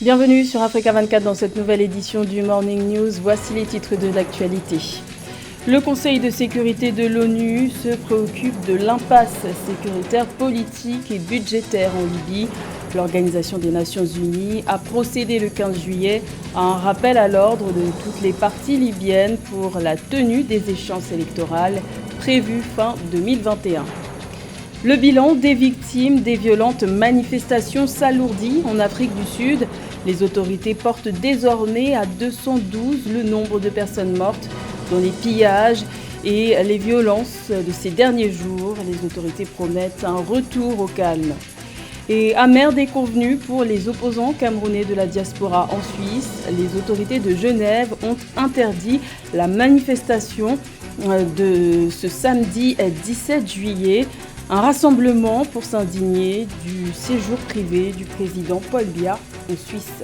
Bienvenue sur Africa 24 dans cette nouvelle édition du Morning News. Voici les titres de l'actualité. Le Conseil de sécurité de l'ONU se préoccupe de l'impasse sécuritaire, politique et budgétaire en Libye. L'Organisation des Nations Unies a procédé le 15 juillet à un rappel à l'ordre de toutes les parties libyennes pour la tenue des échéances électorales prévues fin 2021. Le bilan des victimes des violentes manifestations s'alourdit en Afrique du Sud. Les autorités portent désormais à 212 le nombre de personnes mortes dans les pillages et les violences de ces derniers jours. Les autorités promettent un retour au calme. Et amer déconvenu pour les opposants camerounais de la diaspora en Suisse, les autorités de Genève ont interdit la manifestation de ce samedi 17 juillet. Un rassemblement pour s'indigner du séjour privé du président Paul Biya en Suisse.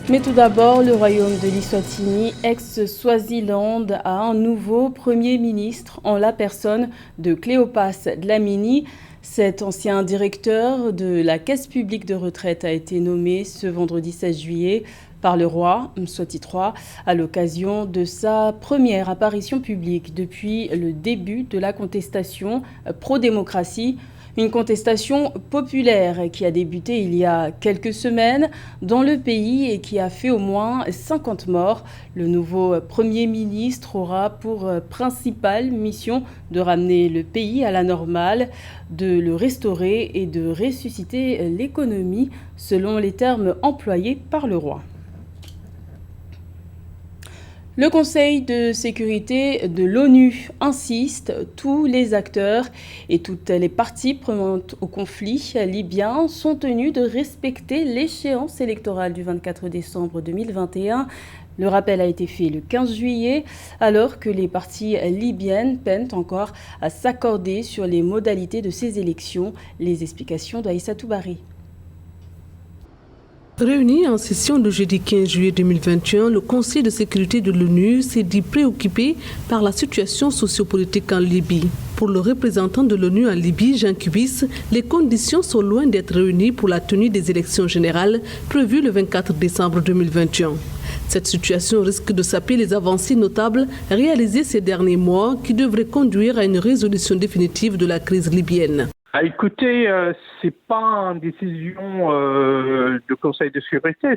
Mais tout d'abord, le royaume de l'Eswatini, ex-Swaziland, a un nouveau Premier ministre en la personne de Cléopas Dlamini. Cet ancien directeur de la Caisse publique de retraite a été nommé ce vendredi 16 juillet par le roi Mswati III à l'occasion de sa première apparition publique depuis le début de la contestation pro-démocratie. Une contestation populaire qui a débuté il y a quelques semaines dans le pays et qui a fait au moins 50 morts. Le nouveau Premier ministre aura pour principale mission de ramener le pays à la normale, de le restaurer et de ressusciter l'économie, selon les termes employés par le roi. Le Conseil de sécurité de l'ONU insiste, tous les acteurs et toutes les parties prenantes au conflit libyen sont tenus de respecter l'échéance électorale du 24 décembre 2021. Le rappel a été fait le 15 juillet, alors que les parties libyennes peinent encore à s'accorder sur les modalités de ces élections. Les explications d'Aïssa Toubari. Réuni en session le jeudi 15 juillet 2021, le Conseil de sécurité de l'ONU s'est dit préoccupé par la situation sociopolitique en Libye. Pour le représentant de l'ONU en Libye, Jean Kubis, les conditions sont loin d'être réunies pour la tenue des élections générales prévues le 24 décembre 2021. Cette situation risque de saper les avancées notables réalisées ces derniers mois qui devraient conduire à une résolution définitive de la crise libyenne. Écoutez, c'est pas une décision du Conseil de sécurité,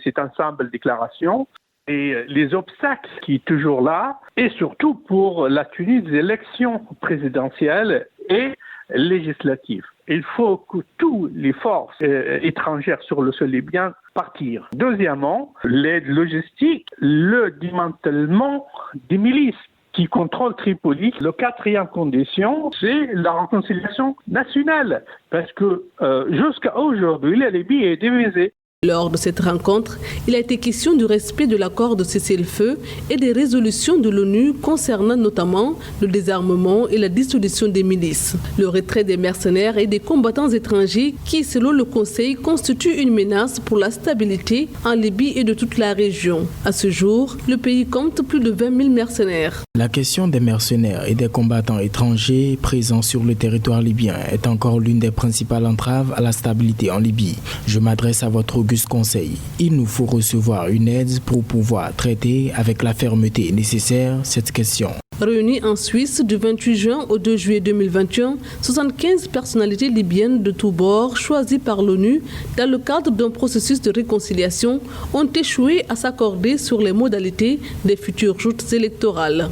c'est un simple déclaration. Et les obstacles qui sont toujours là, et surtout pour la tenue des élections présidentielles et législatives. Il faut que toutes les forces étrangères sur le sol libyen partent. Deuxièmement, l'aide logistique, le démantèlement des milices qui contrôle Tripoli. La quatrième condition, c'est la réconciliation nationale. Parce que jusqu'à aujourd'hui, la Libye est divisée. Lors de cette rencontre, il a été question du respect de l'accord de cessez-le-feu et des résolutions de l'ONU concernant notamment le désarmement et la dissolution des milices, le retrait des mercenaires et des combattants étrangers qui, selon le Conseil, constituent une menace pour la stabilité en Libye et de toute la région. À ce jour, le pays compte plus de 20 000 mercenaires. La question des mercenaires et des combattants étrangers présents sur le territoire libyen est encore l'une des principales entraves à la stabilité en Libye. Je m'adresse à votre Conseil. Il nous faut recevoir une aide pour pouvoir traiter avec la fermeté nécessaire cette question. Réunis en Suisse du 28 juin au 2 juillet 2021, 75 personnalités libyennes de tous bords choisies par l'ONU dans le cadre d'un processus de réconciliation ont échoué à s'accorder sur les modalités des futures joutes électorales.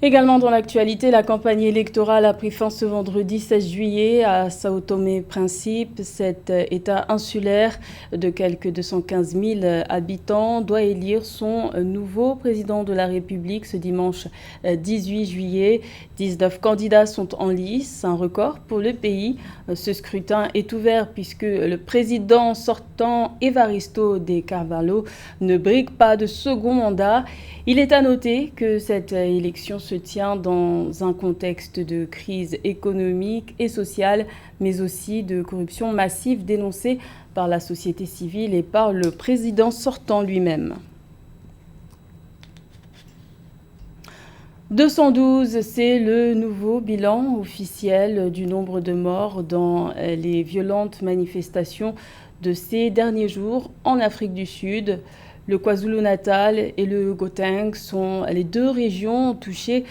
Également dans l'actualité, la campagne électorale a pris fin ce vendredi 16 juillet à Sao Tomé-Principe. Cet État insulaire de quelques 215 000 habitants doit élire son nouveau président de la République ce dimanche 18 juillet. 19 candidats sont en lice, un record pour le pays. Ce scrutin est ouvert puisque le président sortant Evaristo de Carvalho ne brigue pas de second mandat. Il est à noter que cette élection se tient dans un contexte de crise économique et sociale, mais aussi de corruption massive dénoncée par la société civile et par le président sortant lui-même. 212, c'est le nouveau bilan officiel du nombre de morts dans les violentes manifestations de ces derniers jours en Afrique du Sud. Le KwaZulu-Natal et le Gauteng sont les deux régions touchées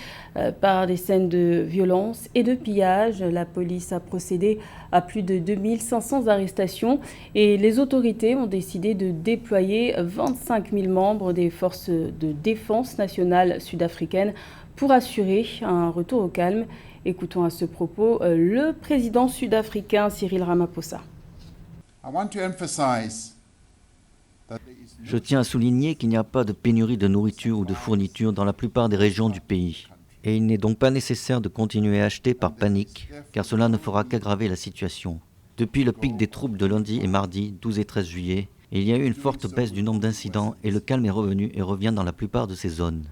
par des scènes de violence et de pillage. La police a procédé à plus de 2500 arrestations et les autorités ont décidé de déployer 25 000 membres des forces de défense nationale sud-africaines pour assurer un retour au calme. Écoutons à ce propos le président sud-africain Cyril Ramaphosa. Je tiens à souligner qu'il n'y a pas de pénurie de nourriture ou de fournitures dans la plupart des régions du pays. Et il n'est donc pas nécessaire de continuer à acheter par panique, car cela ne fera qu'aggraver la situation. Depuis le pic des troubles de lundi et mardi, 12 et 13 juillet, il y a eu une forte baisse du nombre d'incidents et le calme est revenu et revient dans la plupart de ces zones.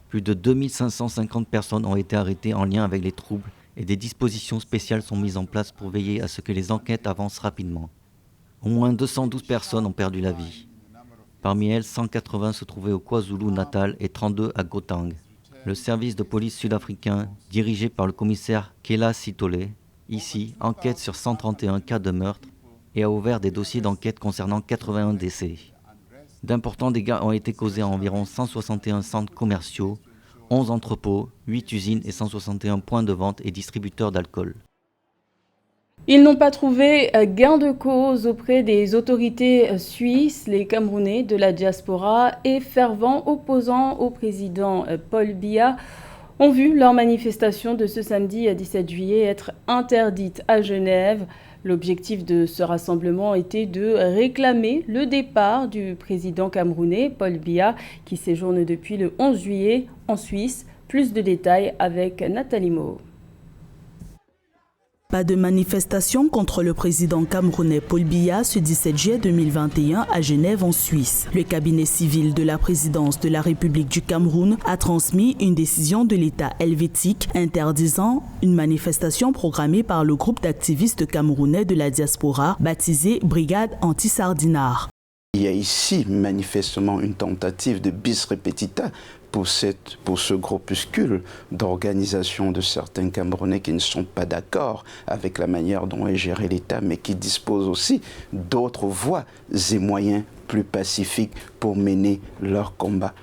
Plus de 2550 personnes ont été arrêtées en lien avec les troubles et des dispositions spéciales sont mises en place pour veiller à ce que les enquêtes avancent rapidement. Au moins 212 personnes ont perdu la vie. Parmi elles, 180 se trouvaient au KwaZulu-Natal et 32 à Gauteng. Le service de police sud-africain, dirigé par le commissaire Kela Sitole, ici, enquête sur 131 cas de meurtre et a ouvert des dossiers d'enquête concernant 81 décès. D'importants dégâts ont été causés à environ 161 centres commerciaux, 11 entrepôts, 8 usines et 161 points de vente et distributeurs d'alcool. Ils n'ont pas trouvé gain de cause auprès des autorités suisses. Les Camerounais de la diaspora et fervents opposants au président Paul Biya ont vu leur manifestation de ce samedi 17 juillet être interdite à Genève. L'objectif de ce rassemblement était de réclamer le départ du président camerounais Paul Biya qui séjourne depuis le 11 juillet en Suisse. Plus de détails avec Nathalie Mo. Pas de manifestation contre le président camerounais Paul Biya ce 17 juillet 2021 à Genève en Suisse. Le cabinet civil de la présidence de la République du Cameroun a transmis une décision de l'État helvétique interdisant une manifestation programmée par le groupe d'activistes camerounais de la diaspora baptisé Brigade Anti-Sardinard. Il y a ici manifestement une tentative de bis repetita pour ce groupuscule d'organisation de certains Camerounais qui ne sont pas d'accord avec la manière dont est géré l'État, mais qui disposent aussi d'autres voies et moyens plus pacifiques pour mener leur combat.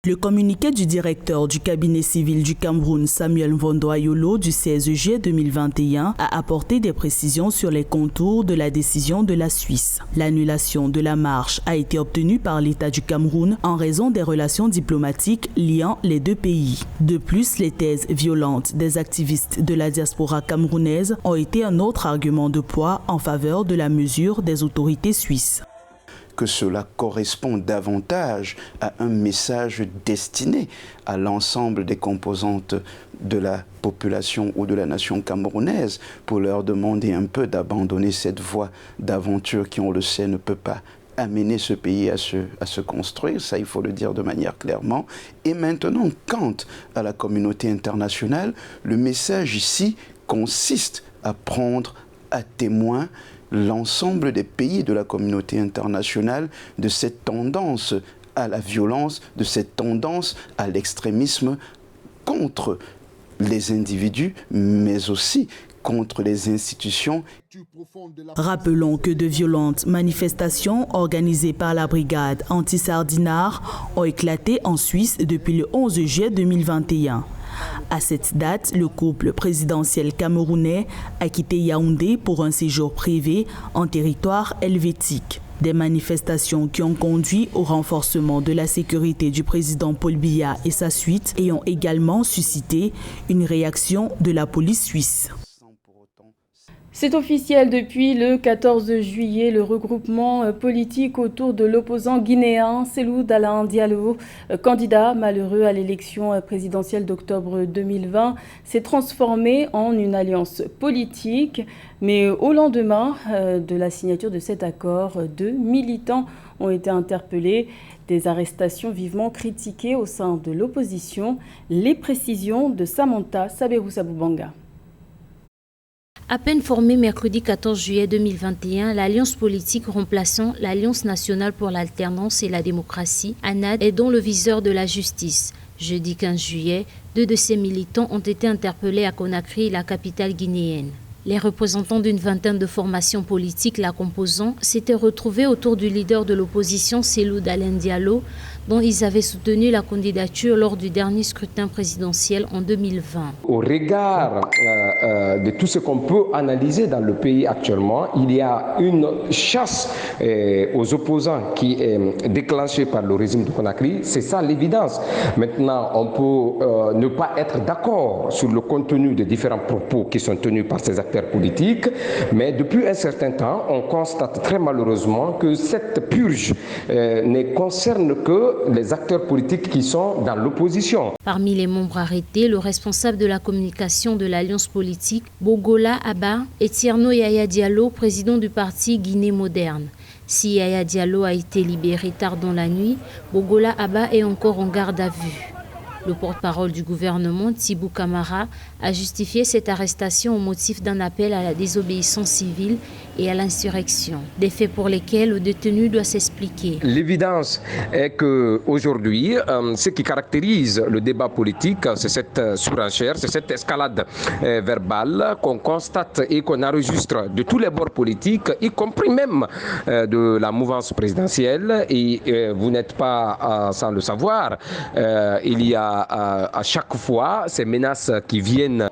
Le communiqué du directeur du cabinet civil du Cameroun, Samuel Mvondo-Ayolo, du 16 juillet 2021, a apporté des précisions sur les contours de la décision de la Suisse. L'annulation de la marche a été obtenue par l'État du Cameroun en raison des relations diplomatiques liant les deux pays. De plus, les thèses violentes des activistes de la diaspora camerounaise ont été un autre argument de poids en faveur de la mesure des autorités suisses. Que cela correspond davantage à un message destiné à l'ensemble des composantes de la population ou de la nation camerounaise pour leur demander un peu d'abandonner cette voie d'aventure qui, on le sait, ne peut pas amener ce pays à se construire, ça il faut le dire de manière clairement. Et maintenant, quant à la communauté internationale, le message ici consiste à prendre à témoin l'ensemble des pays de la communauté internationale de cette tendance à la violence, de cette tendance à l'extrémisme contre les individus, mais aussi contre les institutions. Rappelons que de violentes manifestations organisées par la brigade anti-Sardinard ont éclaté en Suisse depuis le 11 juillet 2021. À cette date, le couple présidentiel camerounais a quitté Yaoundé pour un séjour privé en territoire helvétique. Des manifestations qui ont conduit au renforcement de la sécurité du président Paul Biya et sa suite et ont également suscité une réaction de la police suisse. C'est officiel depuis le 14 juillet, le regroupement politique autour de l'opposant guinéen Cellou Dalein Diallo, candidat malheureux à l'élection présidentielle d'octobre 2020, s'est transformé en une alliance politique. Mais au lendemain de la signature de cet accord, 2 militants ont été interpellés. Des arrestations vivement critiquées au sein de l'opposition. Les précisions de Samantha Saberou-Saboubanga. À peine formée mercredi 14 juillet 2021, l'alliance politique remplaçant l'Alliance nationale pour l'alternance et la démocratie, ANAD, est dans le viseur de la justice. Jeudi 15 juillet, 2 de ces militants ont été interpellés à Conakry, la capitale guinéenne. Les représentants d'une vingtaine de formations politiques la composant s'étaient retrouvés autour du leader de l'opposition, Cellou Dalein Diallo, dont ils avaient soutenu la candidature lors du dernier scrutin présidentiel en 2020. Au regard de tout ce qu'on peut analyser dans le pays actuellement, il y a une chasse aux opposants qui est déclenchée par le régime de Conakry. C'est ça l'évidence. Maintenant, on peut ne pas être d'accord sur le contenu des différents propos qui sont tenus par ces acteurs politiques, mais depuis un certain temps, on constate très malheureusement que cette purge ne concerne que les acteurs politiques qui sont dans l'opposition. Parmi les membres arrêtés, le responsable de la communication de l'Alliance politique, Bogola Abba, et Tierno Yaya Diallo, président du parti Guinée moderne. Si Yaya Diallo a été libéré tard dans la nuit, Bogola Abba est encore en garde à vue. Le porte-parole du gouvernement, Thibou Camara, a justifié cette arrestation au motif d'un appel à la désobéissance civile et à l'insurrection, des faits pour lesquels le détenu doit s'expliquer. L'évidence est qu'aujourd'hui, ce qui caractérise le débat politique, c'est cette surenchère, c'est cette escalade verbale qu'on constate et qu'on enregistre de tous les bords politiques, y compris même de la mouvance présidentielle. Et vous n'êtes pas sans le savoir, il y a à chaque fois ces menaces qui viennent.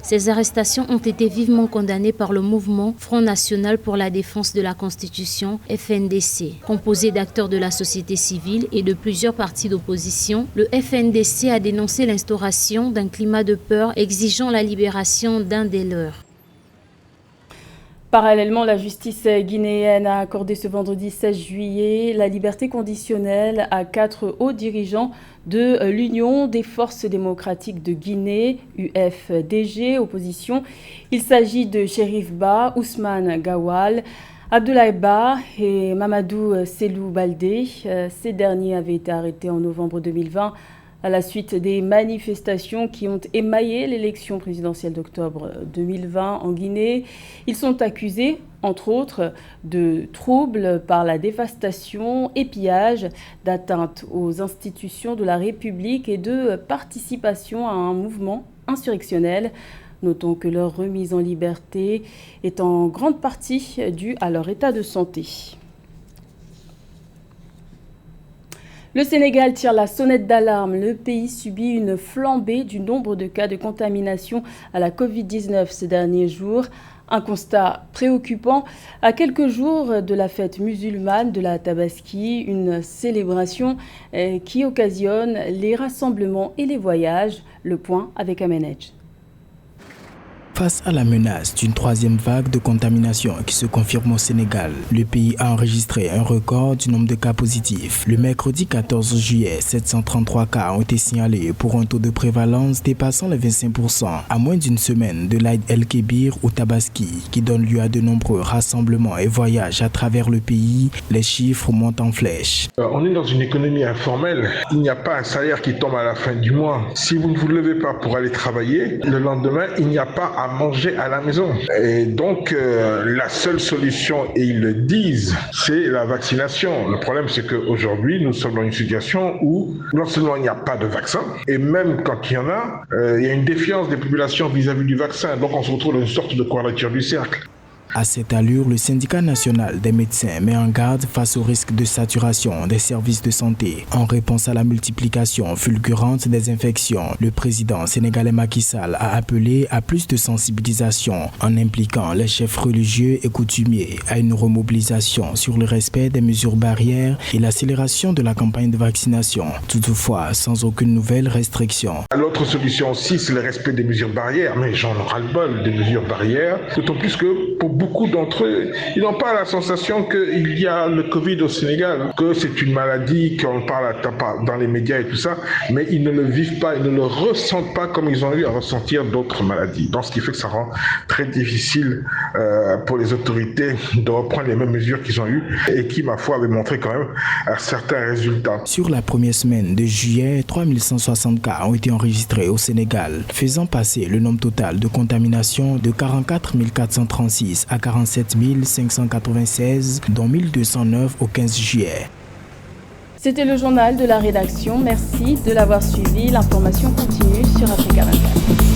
Ces arrestations ont été vivement condamnées par le mouvement Front National pour la défense de la Constitution, FNDC. Composé d'acteurs de la société civile et de plusieurs partis d'opposition, le FNDC a dénoncé l'instauration d'un climat de peur exigeant la libération d'un des leurs. Parallèlement, la justice guinéenne a accordé ce vendredi 16 juillet la liberté conditionnelle à 4 hauts dirigeants de l'Union des forces démocratiques de Guinée, UFDG, opposition. Il s'agit de Chérif Ba, Ousmane Gawal, Abdoulaye Ba et Mamadou Selou Baldé. Ces derniers avaient été arrêtés en novembre 2020 à la suite des manifestations qui ont émaillé l'élection présidentielle d'octobre 2020 en Guinée. Ils sont accusés, entre autres, de troubles par la dévastation et pillage, d'atteinte aux institutions de la République et de participation à un mouvement insurrectionnel. Notons que leur remise en liberté est en grande partie due à leur état de santé. Le Sénégal tire la sonnette d'alarme. Le pays subit une flambée du nombre de cas de contamination à la Covid-19 ces derniers jours. Un constat préoccupant à quelques jours de la fête musulmane de la Tabaski, une célébration qui occasionne les rassemblements et les voyages. Le point avec Amenedj. Face à la menace d'une troisième vague de contamination qui se confirme au Sénégal, le pays a enregistré un record du nombre de cas positifs. Le mercredi 14 juillet, 733 cas ont été signalés pour un taux de prévalence dépassant les 25%, à moins d'une semaine de l'Aïd el-Kébir ou Tabaski, qui donne lieu à de nombreux rassemblements et voyages à travers le pays. Les chiffres montent en flèche. On est dans une économie informelle. Il n'y a pas un salaire qui tombe à la fin du mois. Si vous ne vous levez pas pour aller travailler, le lendemain, il n'y a pas à manger à la maison. Et donc, la seule solution, et ils le disent, c'est la vaccination. Le problème, c'est qu'aujourd'hui, nous sommes dans une situation où non seulement il n'y a pas de vaccin, et même quand il y en a, il y a une défiance des populations vis-à-vis du vaccin. Donc, on se retrouve dans une sorte de quadrature du cercle. À cette allure, le syndicat national des médecins met en garde face au risque de saturation des services de santé. En réponse à la multiplication fulgurante des infections, le président sénégalais Macky Sall a appelé à plus de sensibilisation en impliquant les chefs religieux et coutumiers à une remobilisation sur le respect des mesures barrières et l'accélération de la campagne de vaccination. Toutefois, sans aucune nouvelle restriction. L'autre solution aussi, c'est le respect des mesures barrières, mais j'en ai ras-le-bol des mesures barrières, d'autant plus que pour beaucoup d'entre eux, ils n'ont pas la sensation qu'il y a le Covid au Sénégal, que c'est une maladie, qu'on parle dans les médias et tout ça, mais ils ne le vivent pas, ils ne le ressentent pas comme ils ont eu à ressentir d'autres maladies. Donc ce qui fait que ça rend très difficile pour les autorités de reprendre les mêmes mesures qu'ils ont eues et qui, ma foi, avaient montré quand même certains résultats. Sur la première semaine de juillet, 3160 cas ont été enregistrés au Sénégal, faisant passer le nombre total de contaminations de 44 436 à 47 596, dont 1209 au 15 juillet. C'était le journal de la rédaction. Merci de l'avoir suivi. L'information continue sur Africa 24.